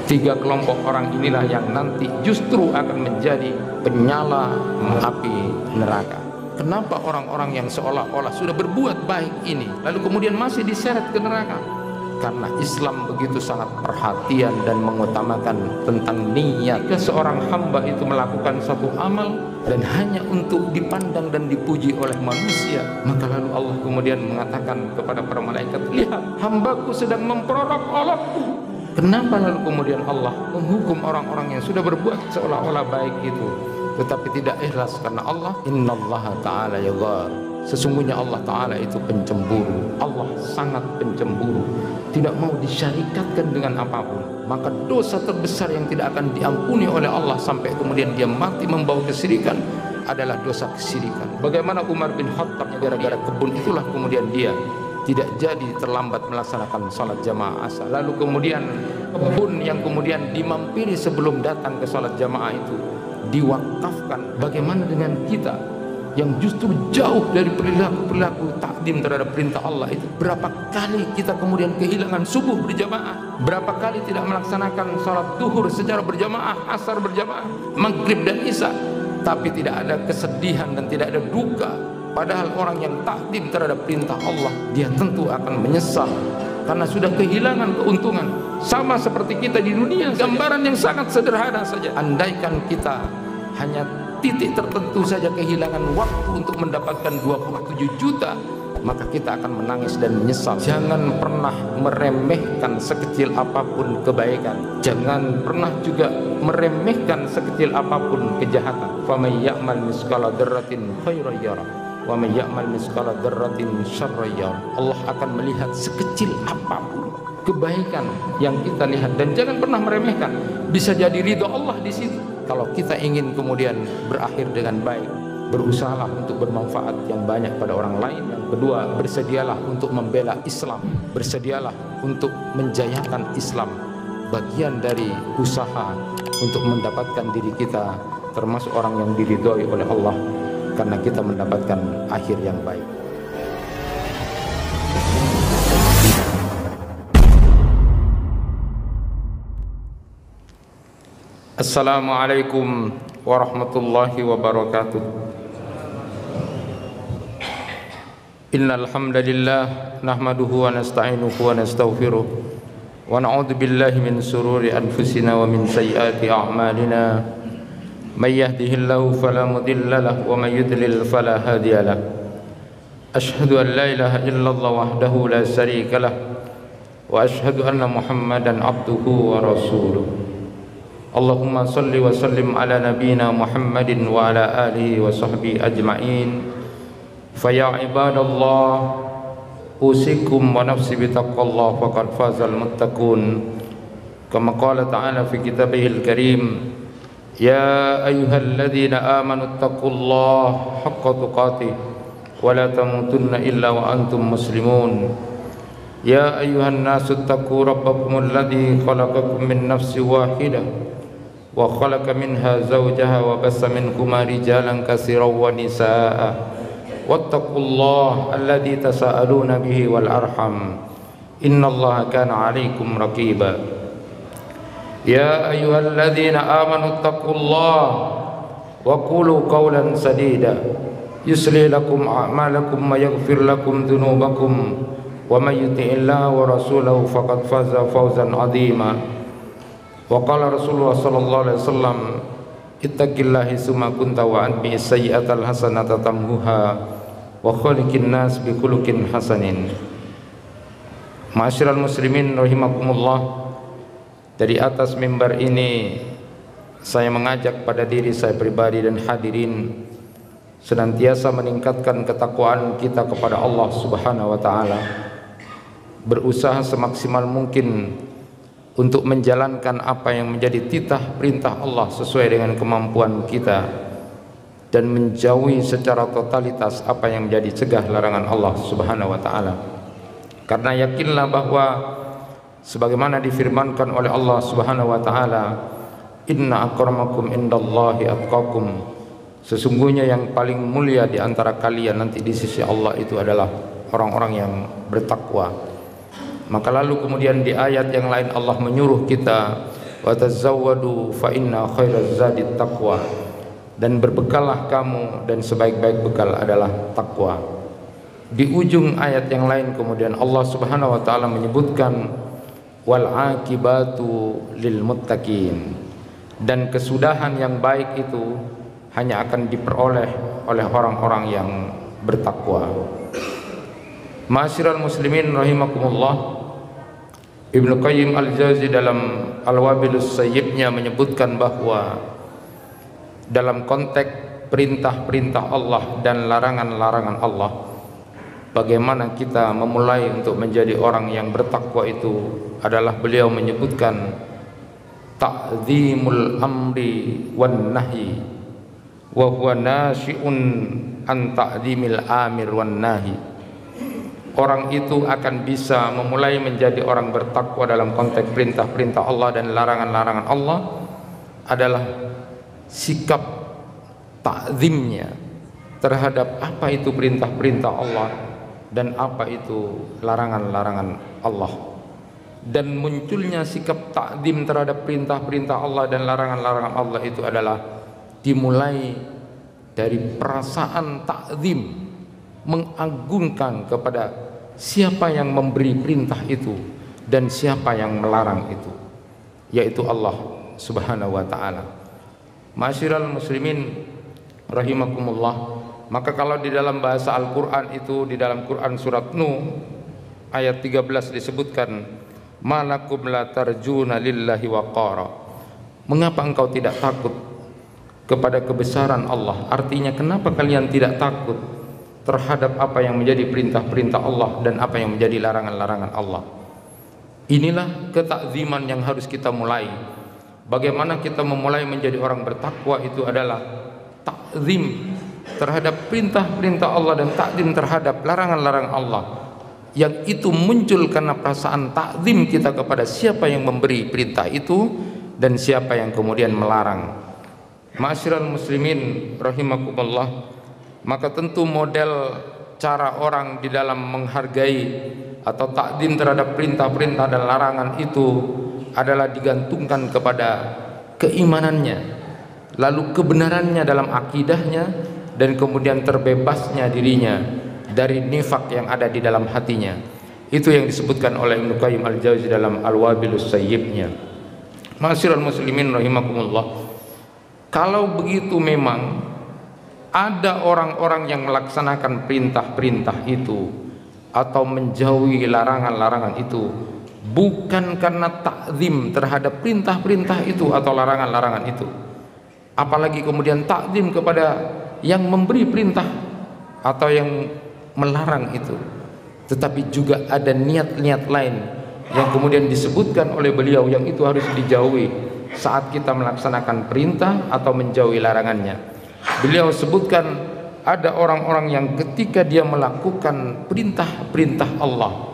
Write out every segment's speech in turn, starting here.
Tiga kelompok orang inilah yang nanti justru akan menjadi penyala api neraka. Kenapa orang-orang yang seolah-olah sudah berbuat baik ini lalu kemudian masih diseret ke neraka? Karena Islam begitu sangat perhatian dan mengutamakan tentang niat. Jika seorang hamba itu melakukan satu amal dan hanya untuk dipandang dan dipuji oleh manusia, maka lalu Allah kemudian mengatakan kepada para malaikat, lihat, hambaku sedang memperolok-olokku. Kenapa lalu kemudian Allah menghukum orang-orang yang sudah berbuat seolah-olah baik itu tetapi tidak ikhlas? Karena Allah, innallaha ta'ala yaghar, sesungguhnya Allah Ta'ala itu pencemburu. Allah sangat pencemburu, tidak mau disyarikatkan dengan apapun. Maka dosa terbesar yang tidak akan diampuni oleh Allah sampai kemudian dia mati membawa kesyirikan adalah dosa kesyirikan. Bagaimana Umar bin Khattab, gara-gara kebun itulah kemudian dia tidak jadi terlambat melaksanakan salat jamaah asar. Lalu kemudian kebun yang kemudian dimampiri sebelum datang ke salat jamaah itu diwakafkan. Bagaimana dengan kita yang justru jauh dari perilaku takdim terhadap perintah Allah itu? Berapa kali kita kemudian kehilangan subuh berjamaah, berapa kali tidak melaksanakan salat duhur secara berjamaah, asar berjamaah, maghrib dan isya, tapi tidak ada kesedihan dan tidak ada duka. Padahal orang yang takdim terhadap perintah Allah, dia tentu akan menyesal karena sudah kehilangan keuntungan. Sama seperti kita di dunia, gambaran yang sangat sederhana saja. Andaikan kita hanya titik tertentu saja kehilangan waktu untuk mendapatkan 27 juta, maka kita akan menangis dan menyesal. Jangan pernah meremehkan sekecil apapun kebaikan. Jangan pernah juga meremehkan sekecil apapun kejahatan. Faman ya'mal misqala dzarratin khairan yarah wa may ya'mal misqala dzarratin syarran yarah. Allah akan melihat sekecil apapun kebaikan yang kita lihat, dan jangan pernah meremehkan. Bisa jadi ridha Allah di situ. Kalau kita ingin kemudian berakhir dengan baik, berusahalah untuk bermanfaat yang banyak pada orang lain. Yang kedua, bersedialah untuk membela Islam, bersedialah untuk menjayakan Islam. Bagian dari usaha untuk mendapatkan diri kita termasuk orang yang diridhoi oleh Allah, karena kita mendapatkan akhir yang baik. Assalamualaikum warahmatullahi wabarakatuh. Innal hamdalillah nahmaduhu wa nasta'inuhu wa nastaghfiruh wa na'udzu billahi min shururi anfusina wa min sayyiati a'malina. May yahdihillahu fala mudilla lahu wa may yudlil fala hadiya lahu. Asyhadu an la ilaha illallah wahdahu la syarika lahu wa asyhadu anna Muhammadan abduhu wa rasuluh. Allahumma salli wa sallim ala nabiyyina Muhammadin wa ala alihi wa sahbihi ajma'in. Fa ya ibadallah, usikum wa nafsi bitaqwallah faqad fazal muttaqun. Kama qala ta'ala fi kitabihil karim, ya ayyuhalladzina amanu taqullaha haqqa tuqatih wa la tamutunna illa wa antum muslimun. Ya ayyuhan nasu taqu rabbakumul ladzi khalaqakum min nafsin wahidah wa khalaqa minha zawjaha wa bassa minhuma rijalan katsiran wa nisaa'a wattaqullaha alladzi tasaaluna bihi wal arham innallaha kana 'alaikum raqiba. Ya ayyuhalladzina amanu taqullaha wa qulu qawlan sadida yuslih lakum a'malakum wa yaghfir lakum dhunubakum wa may yuti'illaha wa rasulahu faqad faza fawzan 'azima. Wa qala Rasulullah sallallahu alaihi wasallam, ittaqillahi summa kunta wa anbi sayyi'atal hasanata tamhuha wa khaliqin nas bi khuluqin hasanin. Ma'asyiral muslimin rahimakumullah, dari atas mimbar ini saya mengajak pada diri saya pribadi dan hadirin senantiasa meningkatkan ketakwaan kita kepada Allah Subhanahu wa taala, berusaha semaksimal mungkin untuk menjalankan apa yang menjadi titah perintah Allah sesuai dengan kemampuan kita, dan menjauhi secara totalitas apa yang menjadi cegah larangan Allah Subhanahu wa taala. Karena yakinlah bahwa sebagaimana difirmankan oleh Allah Subhanahu wa taala, Inna akramakum indallahi atqakum. Sesungguhnya yang paling mulia di antara kalian nanti di sisi Allah itu adalah orang-orang yang bertakwa. Maka lalu kemudian di ayat yang lain Allah menyuruh kita, wa tazawwadu fa inna khairaz zadit taqwa, dan berbekallah kamu dan sebaik-baik bekal adalah takwa. Di ujung ayat yang lain kemudian Allah Subhanahu wa taala menyebutkan wal aqibatu lil muttaqin, dan kesudahan yang baik itu hanya akan diperoleh oleh orang-orang yang bertakwa. Ma'asyiral muslimin rahimakumullah, Ibnu Qayyim Al-Jauzi dalam Al-Wabilus Sayyibnya menyebutkan bahwa dalam konteks perintah-perintah Allah dan larangan-larangan Allah, bagaimana kita memulai untuk menjadi orang yang bertakwa itu adalah beliau menyebutkan ta'zimul amri wan nahyi wa huwa nasyi'un an ta'zimil amir wan nahi. Orang itu akan bisa memulai menjadi orang bertakwa dalam konteks perintah-perintah Allah dan larangan-larangan Allah adalah sikap ta'zimnya terhadap apa itu perintah-perintah Allah dan apa itu larangan-larangan Allah. Dan munculnya sikap ta'zim terhadap perintah-perintah Allah dan larangan-larangan Allah itu adalah dimulai dari perasaan ta'zim, mengagungkan kepada siapa yang memberi perintah itu dan siapa yang melarang itu, yaitu Allah Subhanahu wa taala. Ma'asyiral muslimin rahimakumullah, maka kalau di dalam bahasa Al-Qur'an itu, di dalam Quran surat Nuh ayat 13 disebutkan malakum la tarjuna lillahi waqara. Mengapa engkau tidak takut kepada kebesaran Allah? Artinya kenapa kalian tidak takut terhadap apa yang menjadi perintah-perintah Allah dan apa yang menjadi larangan-larangan Allah? Inilah ketakziman yang harus kita mulai. Bagaimana kita memulai menjadi orang bertakwa itu adalah takzim terhadap perintah-perintah Allah dan takzim terhadap larangan-larangan Allah, yang itu muncul karena perasaan takzim kita kepada siapa yang memberi perintah itu dan siapa yang kemudian melarang. Ma'asyiral muslimin rahimakumullah, maka tentu model cara orang di dalam menghargai atau takzim terhadap perintah-perintah dan larangan itu adalah digantungkan kepada keimanannya, lalu kebenarannya dalam akidahnya, dan kemudian terbebasnya dirinya dari nifak yang ada di dalam hatinya. Itu yang disebutkan oleh Ibnu Qayyim Al-Jauzi dalam Al-Wabilus Sayyibnya. Ma'asyiral muslimin rahimakumullah, kalau begitu memang ada orang-orang yang melaksanakan perintah-perintah itu atau menjauhi larangan-larangan itu bukan karena takzim terhadap perintah-perintah itu atau larangan-larangan itu, apalagi kemudian takzim kepada yang memberi perintah atau yang melarang itu, tetapi juga ada niat-niat lain yang kemudian disebutkan oleh beliau yang itu harus dijauhi saat kita melaksanakan perintah atau menjauhi larangannya. Beliau sebutkan ada orang-orang yang ketika dia melakukan perintah-perintah Allah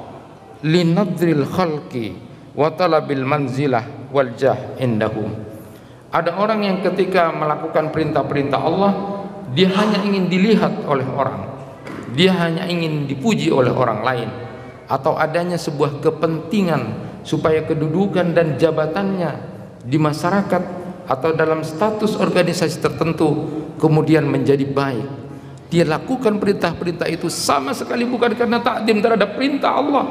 linadril khalqi wa talabil manzilah wal jah indahum. Ada orang yang ketika melakukan perintah-perintah Allah, dia hanya ingin dilihat oleh orang, dia hanya ingin dipuji oleh orang lain, atau adanya sebuah kepentingan supaya kedudukan dan jabatannya di masyarakat atau dalam status organisasi tertentu kemudian menjadi baik. Dia lakukan perintah-perintah itu sama sekali bukan karena takdim terhadap perintah Allah,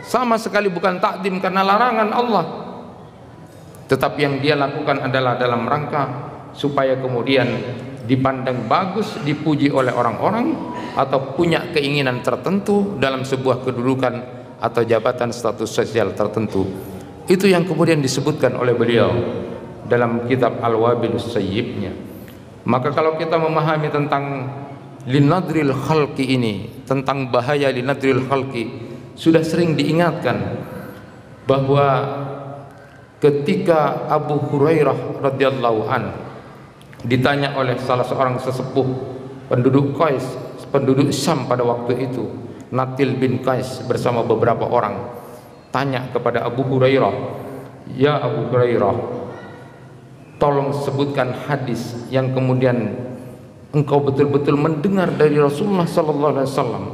sama sekali bukan takdim karena larangan Allah, tetapi yang dia lakukan adalah dalam rangka supaya kemudian dipandang bagus, dipuji oleh orang-orang, atau punya keinginan tertentu dalam sebuah kedudukan atau jabatan status sosial tertentu. Itu yang kemudian disebutkan oleh beliau dalam kitab Al-Wabilus Sayyibnya. Maka kalau kita memahami tentang linadril khalqi ini, tentang bahaya linadril khalqi, sudah sering diingatkan bahwa ketika Abu Hurairah radhiyallahu an ditanya oleh salah seorang sesepuh penduduk Qais, penduduk Syam pada waktu itu, Natil bin Qais bersama beberapa orang, tanya kepada Abu Hurairah, "Ya Abu Hurairah, tolong sebutkan hadis yang kemudian engkau betul-betul mendengar dari Rasulullah sallallahu alaihi wasallam.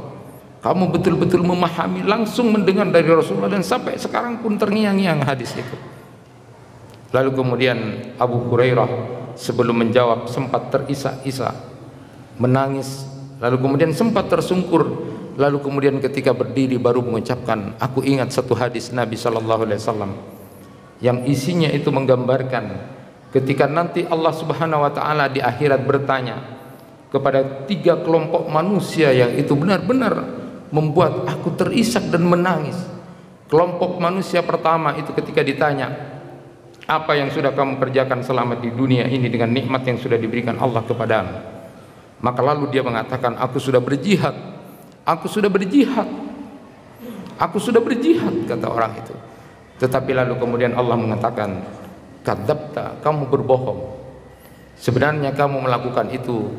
Kamu betul-betul memahami, langsung mendengar dari Rasulullah, dan sampai sekarang pun terngiang-ngiang hadis itu. Lalu kemudian Abu Hurairah sebelum menjawab sempat terisak-isak, menangis, lalu kemudian sempat tersungkur, lalu kemudian ketika berdiri baru mengucapkan, aku ingat satu hadis Nabi sallallahu alaihi wasallam yang isinya itu menggambarkan ketika nanti Allah Subhanahu wa taala di akhirat bertanya kepada 3 kelompok manusia yang itu benar-benar membuat aku terisak dan menangis. Kelompok manusia pertama itu ketika ditanya, apa yang sudah kamu kerjakan selama di dunia ini dengan nikmat yang sudah diberikan Allah kepadamu? Maka lalu dia mengatakan, aku sudah berjihad, aku sudah berjihad, aku sudah berjihad, kata orang itu. Tetapi lalu kemudian Allah mengatakan, kadzabta, kamu berbohong. Sebenarnya kamu melakukan itu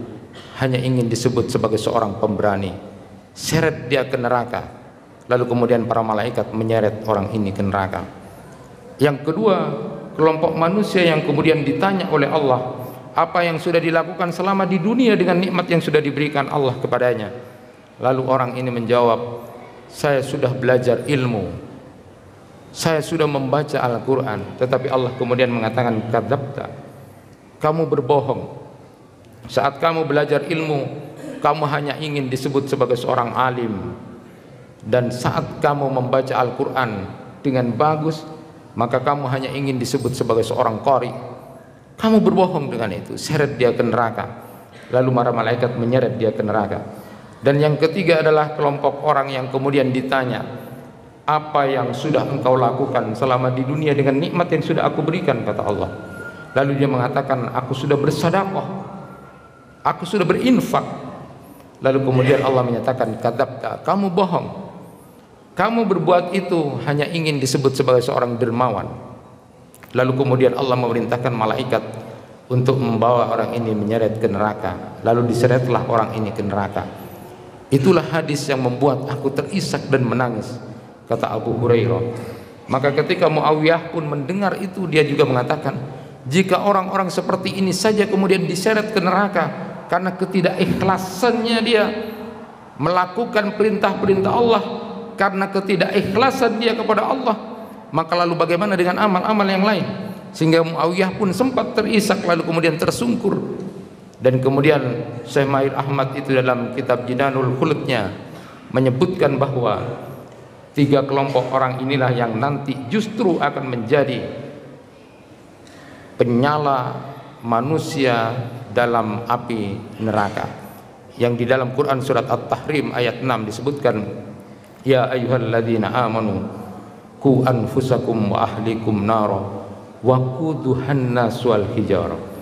hanya ingin disebut sebagai seorang pemberani. Seret dia ke neraka. Lalu kemudian para malaikat menyeret orang ini ke neraka. Yang kedua, kelompok manusia yang kemudian ditanya oleh Allah apa yang sudah dilakukan selama di dunia dengan nikmat yang sudah diberikan Allah kepadanya. Lalu orang ini menjawab, saya sudah belajar ilmu, saya sudah membaca Al-Quran. Tetapi Allah kemudian mengatakan, kadzabta, kamu berbohong. Saat kamu belajar ilmu, kamu hanya ingin disebut sebagai seorang alim, dan saat kamu membaca Al-Quran dengan bagus, maka kamu hanya ingin disebut sebagai seorang qari. Kamu berbohong dengan itu. Seret dia ke neraka. Lalu para malaikat menyeret dia ke neraka. Dan yang ketiga adalah kelompok orang yang kemudian ditanya, apa yang sudah engkau lakukan selama di dunia dengan nikmat yang sudah aku berikan, kata Allah. Lalu dia mengatakan, aku sudah bersedekah, aku sudah berinfak. Lalu kemudian Allah menyatakan, kadzabta, kamu bohong. Kamu berbuat itu hanya ingin disebut sebagai seorang dermawan. Lalu kemudian Allah memerintahkan malaikat untuk membawa orang ini menyeret ke neraka. Lalu diseretlah orang ini ke neraka. Itulah hadis yang membuat aku terisak dan menangis, kata Abu Hurairah. Maka ketika Muawiyah pun mendengar itu, dia juga mengatakan, jika orang-orang seperti ini saja kemudian diseret ke neraka karena ketidakikhlasannya dia melakukan perintah-perintah Allah, karena ketidakikhlasan dia kepada Allah, maka lalu bagaimana dengan amal-amal yang lain? Sehingga Muawiyah pun sempat terisak lalu kemudian tersungkur. Dan kemudian Syekh Mahir Ahmad itu dalam kitab Jinanul Khuludnya menyebutkan bahwa 3 kelompok orang inilah yang nanti justru akan menjadi penyala manusia dalam api neraka, yang di dalam Quran surat At-Tahrim ayat 6 disebutkan, ya ayyuhalladzina amanu qu anfusakum wa ahlikum nara wa quduhan nas wal hijarah.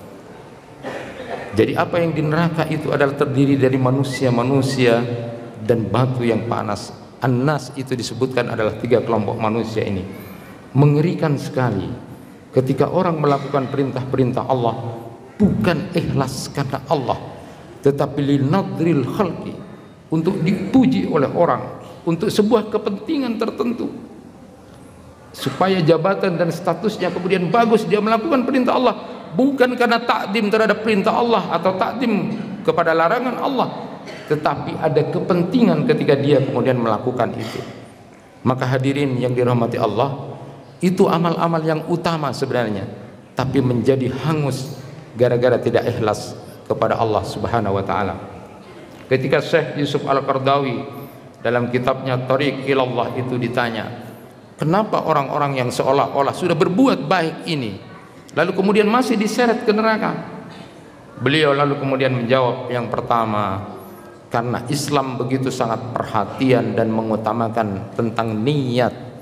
Jadi apa yang di neraka itu adalah terdiri dari manusia-manusia dan batu yang panas. An-nas itu disebutkan adalah 3 kelompok manusia ini. Mengerikan sekali ketika orang melakukan perintah-perintah Allah bukan ikhlas karena Allah, tetapi linadril khalqi, untuk dipuji oleh orang, untuk sebuah kepentingan tertentu, supaya jabatan dan statusnya kemudian bagus. Dia melakukan perintah Allah bukan karena takdim terhadap perintah Allah atau takdim kepada larangan Allah, tetapi ada kepentingan ketika dia kemudian melakukan itu. Maka hadirin yang dirahmati Allah, itu amal-amal yang utama sebenarnya, tapi menjadi hangus gara-gara tidak ikhlas kepada Allah Subhanahu wa taala. Ketika Syekh Yusuf Al-Qardawi dalam kitabnya Thariq Ilallah itu ditanya, kenapa orang-orang yang seolah-olah sudah berbuat baik ini lalu kemudian masih diseret ke neraka? Beliau lalu kemudian menjawab, yang pertama, karena Islam begitu sangat perhatian dan mengutamakan tentang niat.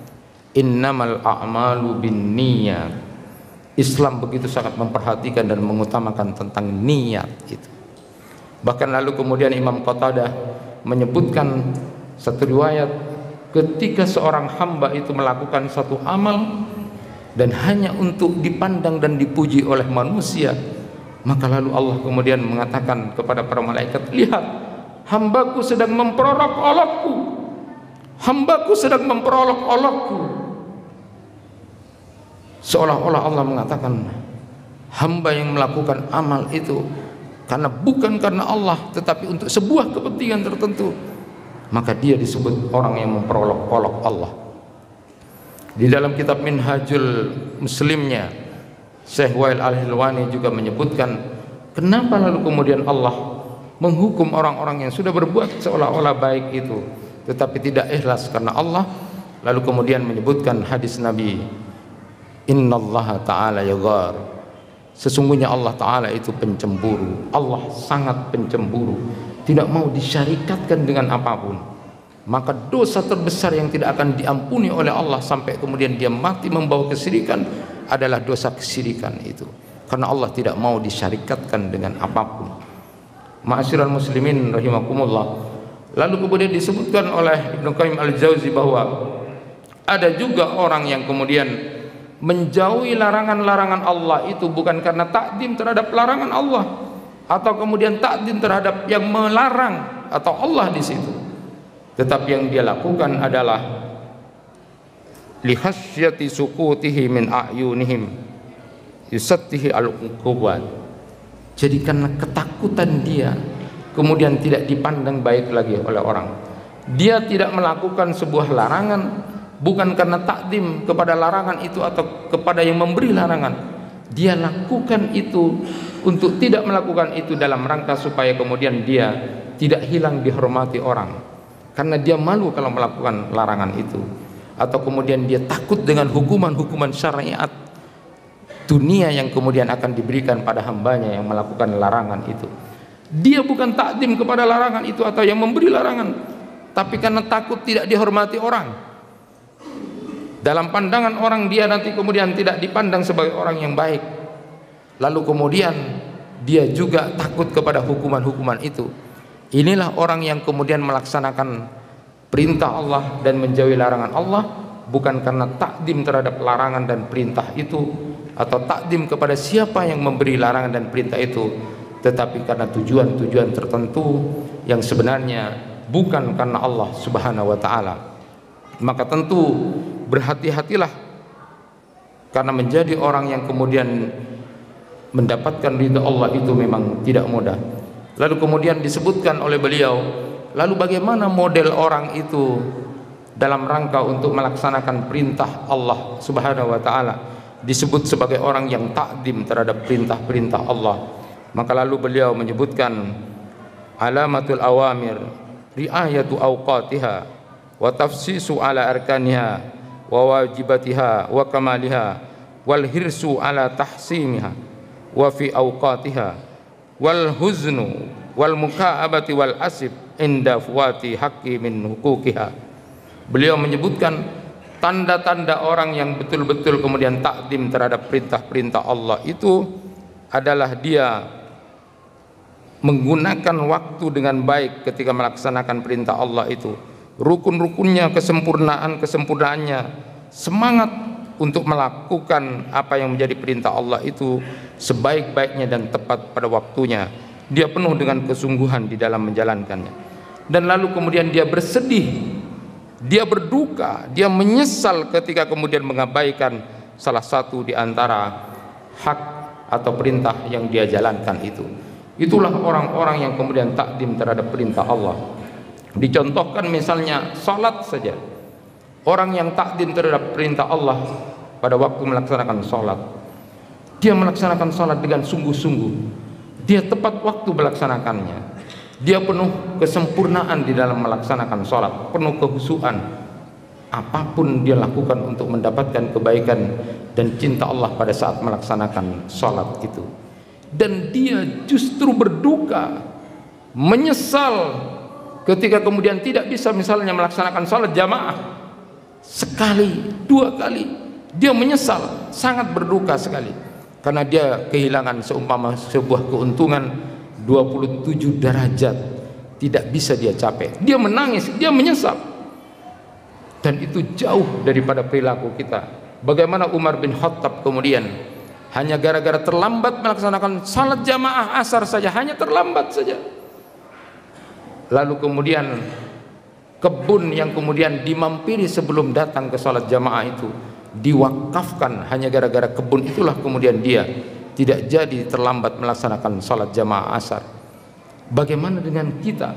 Innamal a'malu bin niyat. Islam begitu sangat memperhatikan dan mengutamakan tentang niat itu. Bahkan lalu kemudian Imam Qatadah menyebutkan satu riwayat, ketika seorang hamba itu melakukan satu amal dan hanya untuk dipandang dan dipuji oleh manusia, maka lalu Allah kemudian mengatakan kepada para malaikat, lihat, hambaku sedang memperolok olokku, hambaku sedang memperolok olokku. Seolah-olah Allah mengatakan, hamba yang melakukan amal itu bukan karena Allah, tetapi untuk sebuah kepentingan tertentu, maka dia disebut orang yang memperolok-olok Allah. Di dalam kitab Minhajul Muslimnya, Syekh Wail Al-Hilwani juga menyebutkan kenapa lalu kemudian Allah menghukum orang-orang yang sudah berbuat seolah-olah baik itu tetapi tidak ikhlas karena Allah. Lalu kemudian menyebutkan hadis Nabi, innallaha ta'ala yaghar, sesungguhnya Allah Ta'ala itu pencemburu. Allah sangat pencemburu, tidak mau disyarikatkan dengan apapun. Maka dosa terbesar yang tidak akan diampuni oleh Allah sampai kemudian dia mati membawa kesyirikan adalah dosa kesyirikan itu, karena Allah tidak mau disyarikatkan dengan apapun. Ma'asyiral muslimin rahimakumullah. Lalu kemudian disebutkan oleh Ibnu Qayyim Al-Jauzi bahwa ada juga orang yang kemudian menjauhi larangan-larangan Allah itu bukan karena takdim terhadap larangan Allah atau kemudian takdim terhadap yang melarang atau Allah di situ, tetapi yang dia lakukan adalah lihasyyati sukutihi min a'yunihim yusattihi al-uqubat. Jadi karena ketakutan dia kemudian tidak dipandang baik lagi oleh orang. Dia tidak melakukan sebuah larangan bukan karena takdim kepada larangan itu atau kepada yang memberi larangan. Dia lakukan itu untuk tidak melakukan itu dalam rangka supaya kemudian dia tidak hilang dihormati orang, karena dia malu kalau melakukan larangan itu, atau kemudian dia takut dengan hukuman-hukuman syariat dunia yang kemudian akan diberikan pada hambanya yang melakukan larangan itu. Dia bukan takdim kepada larangan itu atau yang memberi larangan, tapi karena takut tidak dihormati orang. Dalam pandangan orang dia nanti kemudian tidak dipandang sebagai orang yang baik. Lalu kemudian dia juga takut kepada hukuman-hukuman itu. Inilah orang yang kemudian melaksanakan perintah Allah dan menjauhi larangan Allah bukan karena takdim terhadap larangan dan perintah itu atau takdim kepada siapa yang memberi larangan dan perintah itu, tetapi karena tujuan-tujuan tertentu yang sebenarnya bukan karena Allah Subhanahu wa ta'ala. Maka tentu berhati-hatilah, karena menjadi orang yang kemudian mendapatkan ridha Allah itu memang tidak mudah. Lalu kemudian disebutkan oleh beliau, lalu bagaimana model orang itu dalam rangka untuk melaksanakan perintah Allah Subhanahu wa ta'ala, disebut sebagai orang yang takdim terhadap perintah-perintah Allah. Maka lalu beliau menyebutkan alamatul awamir riayatu awqatiha wa tafsisu ala arkaniha wa wajibatiha wa kamaliha wal hirsu ala tahsimiha wa fi awqatiha wal huznu wal mukaabati wal asib inda fuwati haqqi min huquqiha. Beliau menyebutkan tanda-tanda orang yang betul-betul kemudian takdim terhadap perintah-perintah Allah itu adalah dia menggunakan waktu dengan baik ketika melaksanakan perintah Allah itu, rukun-rukunnya, kesempurnaannya, semangat untuk melakukan apa yang menjadi perintah Allah itu sebaik-baiknya dan tepat pada waktunya. Dia penuh dengan kesungguhan di dalam menjalankannya, dan lalu kemudian dia bersedih, dia berduka, dia menyesal ketika kemudian mengabaikan salah satu di antara hak atau perintah yang dia jalankan itu. Itulah orang-orang yang kemudian takdim terhadap perintah Allah. Dicontohkan misalnya salat saja. Orang yang takdim terhadap perintah Allah pada waktu melaksanakan salat, dia melaksanakan salat dengan sungguh-sungguh. Dia tepat waktu melaksanakannya. Dia penuh kesempurnaan di dalam melaksanakan salat, penuh kehusuan. Apapun dia lakukan untuk mendapatkan kebaikan dan cinta Allah pada saat melaksanakan salat itu. Dan dia justru berduka, menyesal ketika kemudian tidak bisa misalnya melaksanakan salat jamaah sekali, dua kali. Dia menyesal, sangat berduka sekali, karena dia kehilangan seumpama sebuah keuntungan 27 derajat tidak bisa dia capai. Dia menangis, dia menyesal, dan itu jauh daripada perilaku kita. Bagaimana Umar bin Khattab kemudian hanya gara-gara terlambat melaksanakan salat jamaah asar saja, hanya terlambat saja, lalu kemudian kebun yang kemudian dimampiri sebelum datang ke salat jamaah itu diwakafkan, hanya gara-gara kebun itulah kemudian dia tidak jadi terlambat melaksanakan salat jamaah asar. Bagaimana dengan kita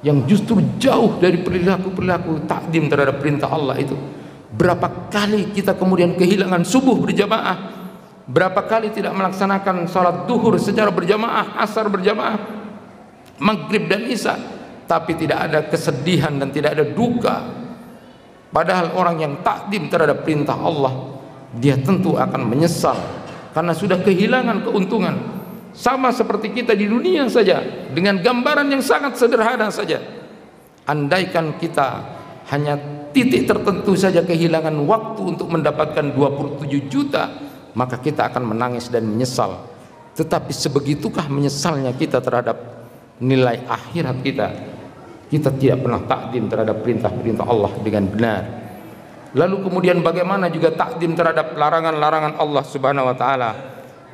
yang justru jauh dari perilaku-perilaku takdim terhadap perintah Allah itu? Berapa kali kita kemudian kehilangan subuh berjamaah, berapa kali tidak melaksanakan salat duhur secara berjamaah, asar berjamaah, maghrib dan isya, tapi tidak ada kesedihan dan tidak ada duka. Padahal orang yang takdim terhadap perintah Allah, dia tentu akan menyesal karena sudah kehilangan keuntungan. Sama seperti kita di dunia saja, dengan gambaran yang sangat sederhana saja. Andaikan kita hanya titik tertentu saja kehilangan waktu untuk mendapatkan 27 juta, maka kita akan menangis dan menyesal. Tetapi sebegitukah menyesalnya kita terhadap nilai akhirat kita? Kita tidak pernah takdim terhadap perintah-perintah Allah dengan benar. Lalu kemudian bagaimana juga takdim terhadap larangan-larangan Allah Subhanahu wa taala?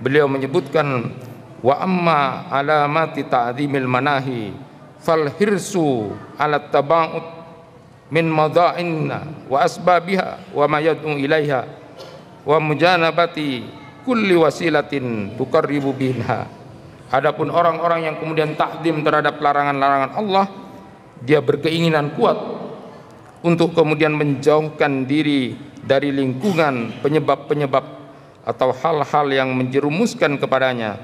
Beliau menyebutkan, wa amma alamati ta'dhimil manahi fal hirsu ala taba'ud min madha'inna wa asbabiha wa ma yad'u ilaiha wa mujanabati kulli wasilatin tuqarribu biha. Adapun orang-orang yang kemudian takdim terhadap larangan-larangan Allah, dia berkeinginan kuat untuk kemudian menjauhkan diri dari lingkungan penyebab-penyebab atau hal-hal yang menjerumuskan kepadanya,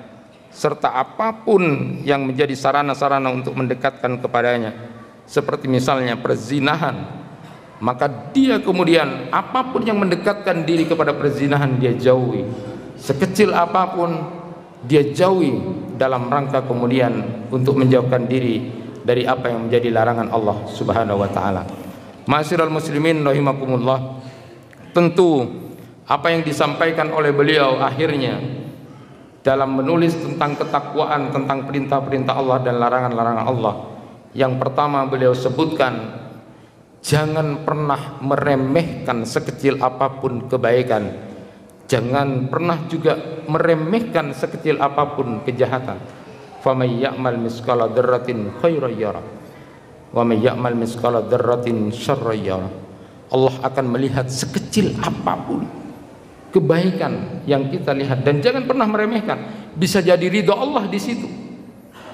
serta apapun yang menjadi sarana-sarana untuk mendekatkan kepadanya, seperti misalnya perzinahan. Maka dia kemudian apapun yang mendekatkan diri kepada perzinahan dia jauhi, sekecil apapun dia jauhi, dalam rangka kemudian untuk menjauhkan diri dari apa yang menjadi larangan Allah Subhanahu wa taala. Ma'asyiral muslimin rahimakumullah, tentu apa yang disampaikan oleh beliau akhirnya dalam menulis tentang ketakwaan, tentang perintah-perintah Allah dan larangan-larangan Allah, yang pertama beliau sebutkan, jangan pernah meremehkan sekecil apapun kebaikan, jangan pernah juga meremehkan sekecil apapun kejahatan. Faman ya'mal misqala dzarratin khairan yarah wa man ya'mal misqala dzarratin syarran yarah. Allah akan melihat sekecil apapun kebaikan yang kita lihat, dan jangan pernah meremehkan. Bisa jadi ridha Allah di situ.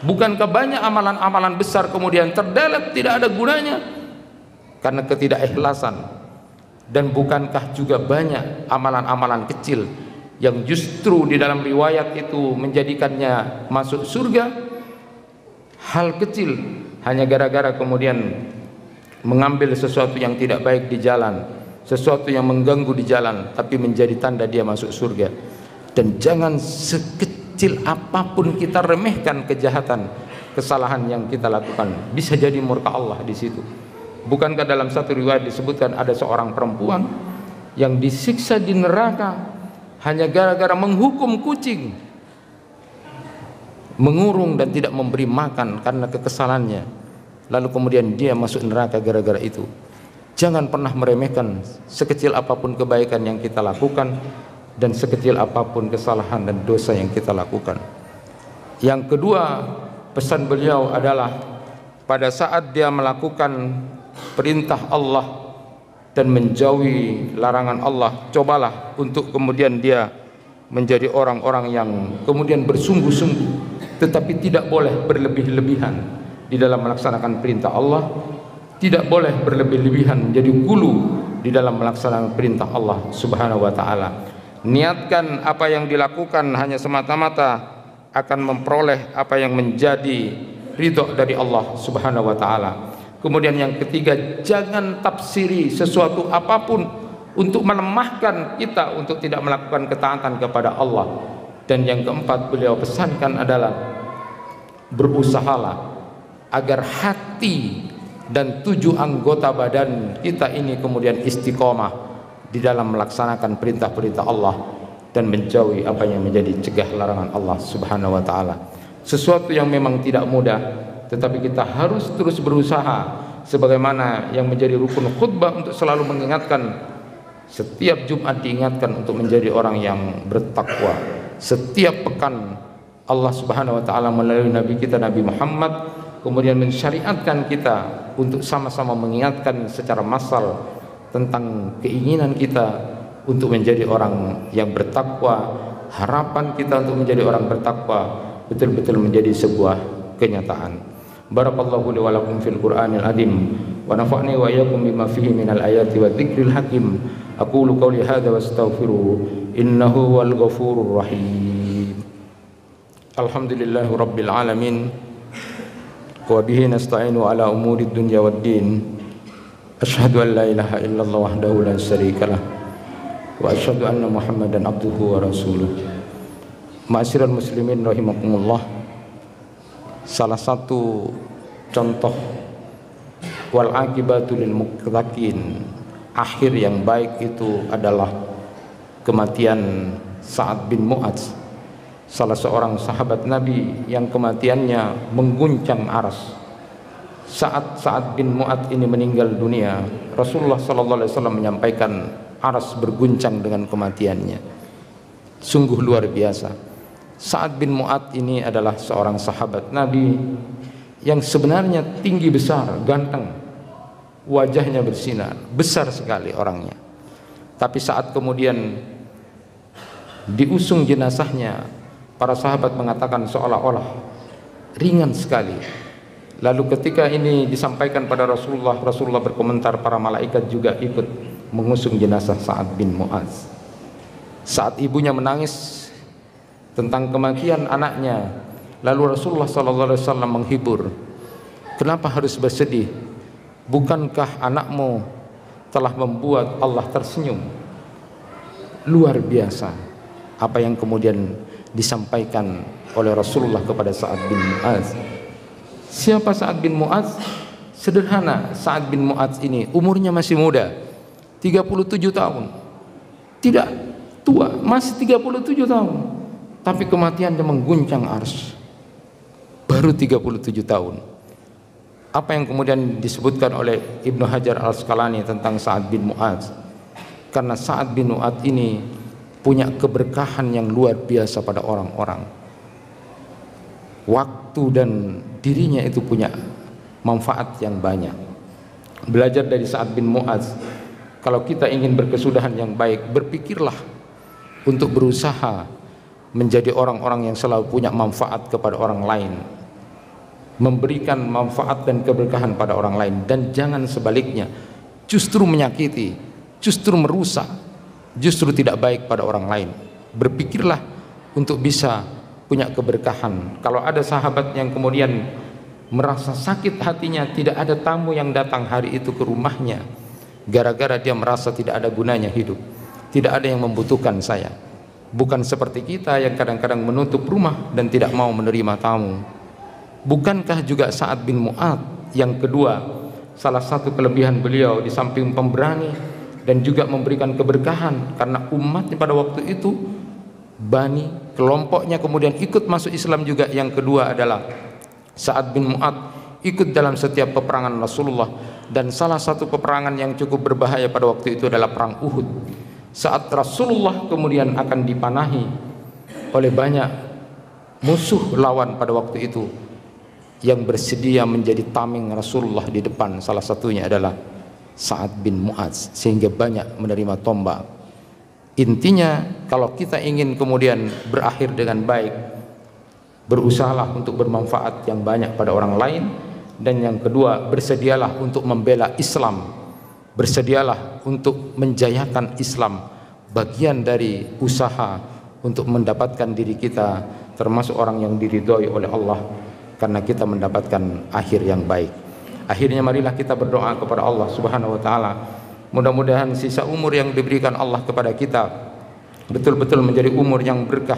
Bukankah banyak amalan-amalan besar kemudian terdelet, tidak ada gunanya karena ketidakikhlasan? Dan bukankah juga banyak amalan-amalan kecil yang justru di dalam riwayat itu menjadikannya masuk surga? Hal kecil hanya gara-gara kemudian mengambil sesuatu yang tidak baik di jalan, sesuatu yang mengganggu di jalan, tapi menjadi tanda dia masuk surga. Dan jangan sekecil apapun kita remehkan kejahatan, kesalahan yang kita lakukan. Bisa jadi murka Allah di situ. Bukankah dalam satu riwayat disebutkan ada seorang perempuan yang disiksa di neraka hanya gara-gara menghukum kucing, mengurung dan tidak memberi makan karena kekesalannya, lalu kemudian dia masuk neraka gara-gara itu. Jangan pernah meremehkan sekecil apapun kebaikan yang kita lakukan dan sekecil apapun kesalahan dan dosa yang kita lakukan. Yang kedua, pesan beliau adalah pada saat dia melakukan perintah Allah dan menjauhi larangan Allah, cobalah untuk kemudian dia menjadi orang-orang yang kemudian bersungguh-sungguh, tetapi tidak boleh berlebih-lebihan di dalam melaksanakan perintah Allah, tidak boleh berlebih-lebihan menjadi gulu di dalam melaksanakan perintah Allah Subhanahu wa taala. Niatkan apa yang dilakukan hanya semata-mata akan memperoleh apa yang menjadi ridho dari Allah Subhanahu wa taala. Kemudian yang ketiga, jangan tafsiri sesuatu apapun untuk melemahkan kita untuk tidak melakukan ketaatan kepada Allah. Dan yang keempat beliau pesankan adalah berusahalah agar hati dan 7 anggota badan kita ini kemudian istiqomah di dalam melaksanakan perintah-perintah Allah dan menjauhi apa yang menjadi cegah larangan Allah Subhanahu wa taala. Sesuatu yang memang tidak mudah, tetapi kita harus terus berusaha, sebagaimana yang menjadi rukun khutbah untuk selalu mengingatkan, setiap Jumat diingatkan untuk menjadi orang yang bertakwa. Setiap pekan Allah Subhanahu wa taala melalui nabi kita Nabi Muhammad kemudian mensyariatkan kita untuk sama-sama mengingatkan secara massal tentang keinginan kita untuk menjadi orang yang bertakwa harapan kita untuk menjadi orang bertakwa betul-betul menjadi sebuah kenyataan. Barakallahu li wa lakum fil Qur'anil azim wa nafa'ni wa iyyakum bima fihi minal ayati wa dzikril hakim. Aqulu qawli hadza wa astaghfiru innahu wal ghafurur rahim. Alhamdulillahi rabbil alamin wa bihi nasta'inu ala umurid dunya waddin. Asyhadu an la ilaha illallah wahdahu la syarikalah wa asyhadu anna Muhammadan abduhu wa rasuluh. Ma'asyiral muslimin rahimakumullah, salah satu contoh wal aqibatu lil muttaqin, akhir yang baik itu adalah kematian Sa'ad bin Mu'adz, salah seorang sahabat Nabi yang kematiannya mengguncang aras. Saat Sa'ad bin Mu'adz ini meninggal dunia, Rasulullah sallallahu alaihi wasallam menyampaikan aras berguncang dengan kematiannya. Sungguh luar biasa. Sa'ad bin Mu'adz ini adalah seorang sahabat Nabi yang sebenarnya tinggi besar, ganteng, wajahnya bersinar, besar sekali orangnya. Tapi saat kemudian diusung jenazahnya, para sahabat mengatakan seolah-olah ringan sekali. Lalu ketika ini disampaikan pada Rasulullah, Rasulullah berkomentar, para malaikat juga ikut mengusung jenazah Sa'ad bin Mu'adz. Saat ibunya menangis tentang kematian anaknya, lalu Rasulullah SAW menghibur, kenapa harus bersedih? Bukankah anakmu telah membuat Allah tersenyum? Luar biasa apa yang kemudian disampaikan oleh Rasulullah kepada Sa'ad bin Mu'adz. Siapa Sa'ad bin Mu'adz? Sederhana, Sa'ad bin Mu'adz ini umurnya masih muda, 37 tahun. Tidak tua, masih 37 tahun. Tapi kematiannya mengguncang ars. Baru 37 tahun. Apa yang kemudian disebutkan oleh Ibnu Hajar Al-Asqalani tentang Sa'ad bin Mu'adz? Karena Sa'ad bin Mu'adz ini punya keberkahan yang luar biasa pada orang-orang. Waktu dan dirinya itu punya manfaat yang banyak. Belajar dari Sa'ad bin Mu'adz, kalau kita ingin berkesudahan yang baik, berpikirlah untuk berusaha menjadi orang-orang yang selalu punya manfaat kepada orang lain, memberikan manfaat dan keberkahan pada orang lain, dan jangan sebaliknya, justru menyakiti, justru merusak, justru tidak baik pada orang lain. Berpikirlah untuk bisa punya keberkahan. Kalau ada sahabat yang kemudian merasa sakit hatinya, tidak ada tamu yang datang hari itu ke rumahnya, gara-gara dia merasa tidak ada gunanya hidup, tidak ada yang membutuhkan saya. Bukan seperti kita yang kadang-kadang menutup rumah dan tidak mau menerima tamu. Bukankah juga Sa'ad bin Mu'adz yang kedua, salah satu kelebihan beliau di samping pemberani dan juga memberikan keberkahan, karena umatnya pada waktu itu Bani, kelompoknya kemudian ikut masuk Islam juga. Yang kedua adalah Sa'ad bin Mu'adz ikut dalam setiap peperangan Rasulullah, dan salah satu peperangan yang cukup berbahaya pada waktu itu adalah perang Uhud. Saat Rasulullah kemudian akan dipanahi oleh banyak musuh lawan pada waktu itu, yang bersedia menjadi tameng Rasulullah di depan salah satunya adalah Sa'ad bin Mu'adz, sehingga banyak menerima tombak. Intinya, kalau kita ingin kemudian berakhir dengan baik, berusahalah untuk bermanfaat yang banyak pada orang lain. Dan yang kedua, bersedialah untuk membela Islam, bersedialah untuk menjayakan Islam. Bagian dari usaha untuk mendapatkan diri kita termasuk orang yang diridhoi oleh Allah, karena kita mendapatkan akhir yang baik. Akhirnya marilah kita berdoa kepada Allah Subhanahu wa taala. Mudah-mudahan sisa umur yang diberikan Allah kepada kita betul-betul menjadi umur yang berkah,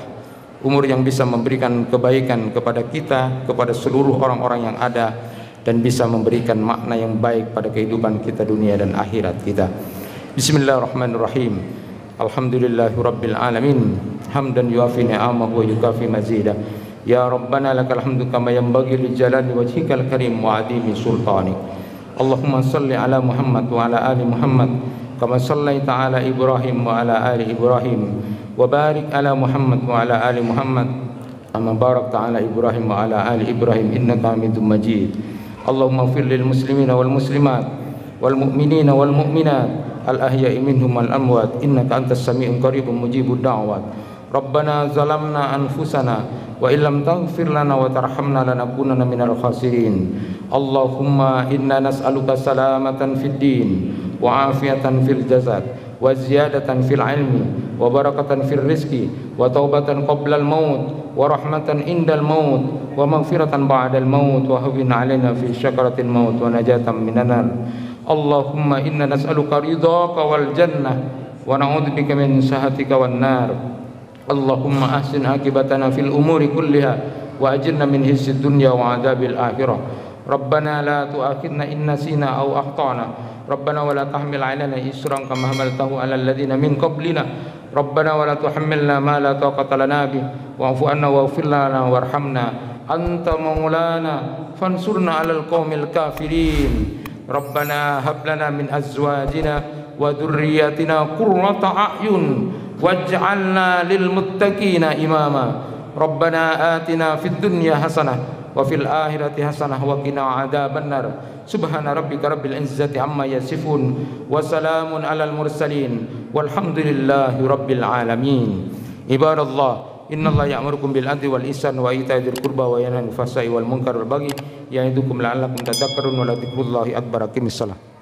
umur yang bisa memberikan kebaikan kepada kita, kepada seluruh orang-orang yang ada, dan bisa memberikan makna yang baik pada kehidupan kita dunia dan akhirat kita. Bismillahirrahmanirrahim. Alhamdulillahi rabbil alamin, hamdan yuafi ni'amahu wa yukafi mazidah. Ya Rabbana lakal hamdu kama yanbaghi li jalali wajhikal karim wa adimi sultanik. Allahumma salli ala Muhammad wa ala ali Muhammad kama sallaita ala Ibrahim wa ala ali Ibrahim, wa barik ala Muhammad wa ala ali Muhammad kama barakta ala Ibrahim wa ala ali Ibrahim innaka Hamidum Majid. Allahumma ighfir lil muslimina wal muslimat wal mu'minina wal mu'minat al ahya'i minhum wal amwat innaka antas sami'un qaribun mujibud da'wat. Rabbana zalamna anfusana wa illam taghfir lana wa tarhamna lanakunanna minal khasirin. Allahumma inna nas'aluka salamatan fid din wa afiyatan fil jasad wa ziyadatan fil ilmi wa barakatan fil rizqi wa taubatan qabla al maut wa rahmatan indal maut wa maghfiratan ba'dal maut wa hawwin 'alaina fi syakaratil maut wa najatan minan nar. Allahumma inna nas'aluka ridhaka wal jannah wa na'udzubika min sakhatika wan nar. Allahumma ahsin akibatana fil umuri kulliha wa ajirna min hisyid dunya wa adzabil akhirah. Rabbana la tu'akhidna in nasina aw akhtana. Rabbana wa la tahmil 'alaina isran kama hamaltahu 'alal ladzina min qablina. Rabbana wa la tuhammilna ma la taqata lana bih wa'fu 'anna waghfir lana warhamna anta maulana fansurna 'alal qaumil kafirin. Rabbana hab lana min azwajina wa dhurriyyatina qurrata a'yun waj'alna lil muttaqina imama. Rabbana atina fid dunya hasanah wa fil akhirati hasanah wa qina adzabannar. Subhana rabbika rabbil izzati amma yasifun wa salamun alal mursalin walhamdulillahi rabbil alamin. Ibadallah, innallaha ya'murukum bil adli wal ihsan wa ita'i dzil qurba wa yanha 'anil fahsya'i wal munkar wal baghi ya'idukum la'allakum tadhakkarun wa la dzikrullahi akbar. Aqimissalah.